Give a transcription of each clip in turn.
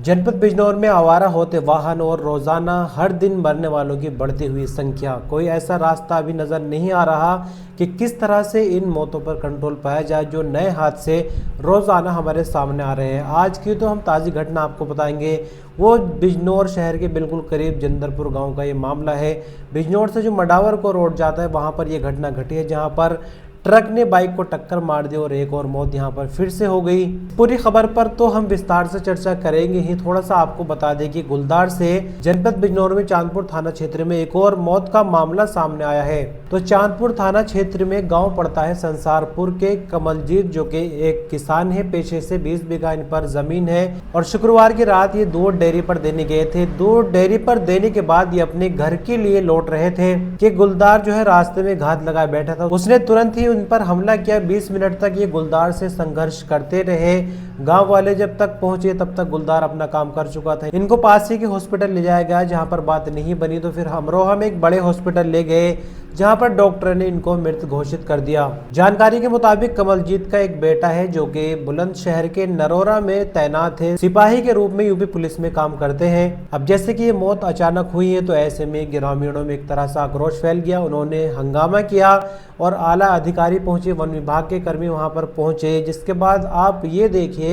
जनपद बिजनौर में आवारा होते वाहन और रोजाना हर दिन मरने वालों की बढ़ती हुई संख्या, कोई ऐसा रास्ता अभी नजर नहीं आ रहा कि किस तरह से इन मौतों पर कंट्रोल पाया जाए। जो नए हादसे रोजाना हमारे सामने आ रहे हैं, आज की तो हम ताज़ी घटना आपको बताएंगे। वो बिजनौर शहर के बिल्कुल करीब जंदरपुर गांव का ये मामला है। बिजनौर से जो मडावर को रोड जाता है वहां पर यह घटना घटी है, जहां पर ट्रक ने बाइक को टक्कर मार दी और एक और मौत यहां पर फिर से हो गई। पूरी खबर पर तो हम विस्तार से चर्चा करेंगे ही। थोड़ा सा आपको बता दें कि गुलदार से जनपद बिजनौर में चांदपुर थाना क्षेत्र में एक और मौत का मामला सामने आया है। तो चांदपुर थाना क्षेत्र में गांव पड़ता है संसारपुर के कमलजीत, जो कि एक किसान है पेशे से। 20 बीघा इन पर जमीन है और शुक्रवार की रात ये दूध डेयरी पर देने गए थे। दूध डेयरी पर देने के बाद ये अपने घर के लिए लौट रहे थे कि गुलदार जो है रास्ते में घात लगाए बैठा था। उसने तुरंत ही उन पर हमला किया। 20 मिनट तक ये गुलदार से संघर्ष करते रहे। गांव वाले जब तक पहुंचे तब तक गुलदार अपना काम कर चुका था। इनको पास ही के हॉस्पिटल ले जाया गया, जहां पर बात नहीं बनी तो फिर अमरोहा में एक बड़े हॉस्पिटल ले गए, जहां पर डॉक्टर ने इनको मृत घोषित कर दिया। जानकारी के मुताबिक कमलजीत का एक बेटा है जो कि बुलंदशहर के नरोरा में तैनात है, सिपाही के रूप में यूपी पुलिस में काम करते हैं। अब जैसे कि ये मौत अचानक हुई है तो ऐसे में ग्रामीणों में एक तरह से आक्रोश फैल गया। उन्होंने हंगामा किया और आला अधिकारी पहुंचे, वन विभाग के कर्मी वहां पर पहुंचे, जिसके बाद आप ये देखिए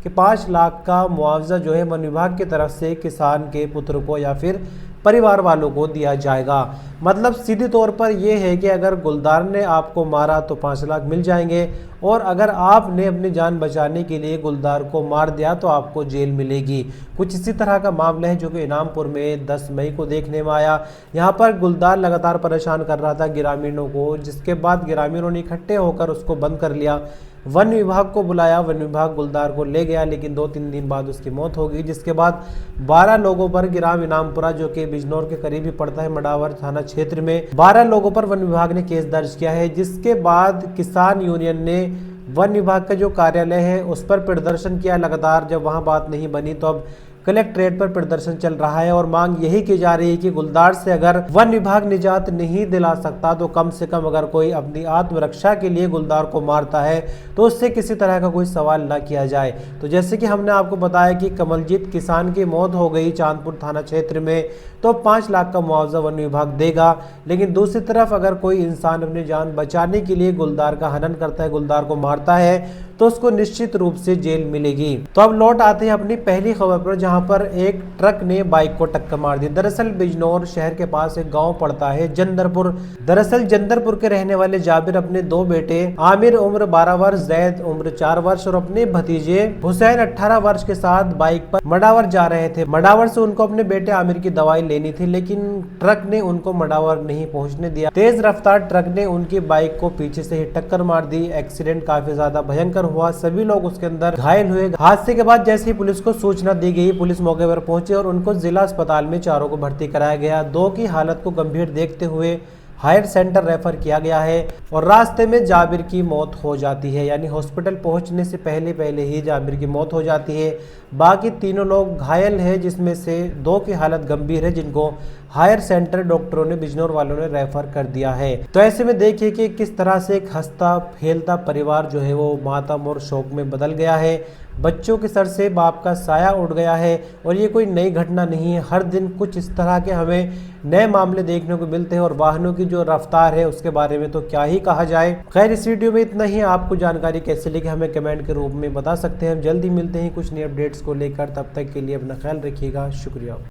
कि 5 लाख का मुआवजा जो है वन विभाग की तरफ से किसान के पुत्र को या फिर परिवार वालों को दिया जाएगा। मतलब सीधे तौर पर यह है कि अगर गुलदार ने आपको मारा तो 5 लाख मिल जाएंगे, और अगर आपने अपनी जान बचाने के लिए गुलदार को मार दिया तो आपको जेल मिलेगी। कुछ इसी तरह का मामला है जो कि इनामपुर में 10 मई को देखने में आया। यहाँ पर गुलदार लगातार परेशान कर रहा था ग्रामीणों को, जिसके बाद ग्रामीणों ने इकट्ठे होकर उसको बंद कर लिया। वन विभाग को बुलाया, वन विभाग गुलदार को ले गया, लेकिन 2-3 दिन बाद उसकी मौत हो गई। जिसके बाद 12 लोगों पर ग्राम इनामपुरा, जो कि बिजनौर के करीब ही पड़ता है मडावर थाना क्षेत्र में, 12 लोगों पर वन विभाग ने केस दर्ज किया है। जिसके बाद किसान यूनियन ने वन विभाग का जो कार्यालय है उस पर प्रदर्शन किया लगातार। जब वहां बात नहीं बनी तो अब कलेक्ट्रेट पर प्रदर्शन चल रहा है और मांग यही की जा रही है कि गुलदार से अगर वन विभाग निजात नहीं दिला सकता तो कम से कम अगर कोई अपनी आत्मरक्षा के लिए गुलदार को मारता है तो उससे किसी तरह का कोई सवाल ना किया जाए। तो जैसे कि हमने आपको बताया कि कमलजीत किसान की मौत हो गई चांदपुर थाना क्षेत्र में, तो 5 लाख का मुआवजा वन विभाग देगा। लेकिन दूसरी तरफ अगर कोई इंसान अपनी जान बचाने के लिए गुलदार का हनन करता है, गुलदार को मारता है, तो उसको निश्चित रूप से जेल मिलेगी। तो अब लौट आते हैं अपनी पहली खबर पर, जहां पर एक ट्रक ने बाइक को टक्कर मार दी। दरअसल बिजनौर शहर के पास एक गांव पड़ता है जंदरपुर। दरअसल जंदरपुर के रहने वाले जाबिर अपने 2 बेटे आमिर उम्र 12 वर्ष, जैद उम्र 4 वर्ष और अपने भतीजे हुसैन 18 वर्ष के साथ बाइक पर मडावर जा रहे थे। मडावर से उनको अपने बेटे आमिर की दवाई लेनी थी, लेकिन ट्रक ने उनको मडावर नहीं पहुंचने दिया। तेज रफ्तार ट्रक ने उनकी बाइक को पीछे से ही टक्कर मार दी। एक्सीडेंट काफी ज्यादा भयंकर हुआ, सभी लोग उसके अंदर घायल हुए। हादसे के बाद जैसे ही पुलिस को सूचना दी गई, पुलिस मौके पर पहुंची और उनको जिला अस्पताल में चारों को भर्ती कराया गया। 2 की हालत को गंभीर देखते हुए हायर सेंटर रेफर किया गया है और रास्ते में जाबिर की मौत हो जाती है, यानी हॉस्पिटल पहुंचने से पहले ही जाबिर की मौत हो जाती है। बाकी 3 लोग घायल हैं, जिसमें से 2 की हालत गंभीर है, जिनको हायर सेंटर डॉक्टरों ने, बिजनौर वालों ने रेफर कर दिया है। तो ऐसे में देखिए कि किस तरह से एक हंसता खेलता परिवार जो है वो मातम और शोक में बदल गया है। बच्चों के सर से बाप का साया उड़ गया है और ये कोई नई घटना नहीं है। हर दिन कुछ इस तरह के हमें नए मामले देखने को मिलते हैं और वाहनों की जो रफ्तार है उसके बारे में तो क्या ही कहा जाए। खैर, इस वीडियो में इतना ही। आपको जानकारी कैसे लगी हमें कमेंट के रूप में बता सकते हैं। हम जल्दी मिलते हैं कुछ नए अपडेट्स को लेकर। तब तक के लिए अपना ख्याल रखिएगा। शुक्रिया।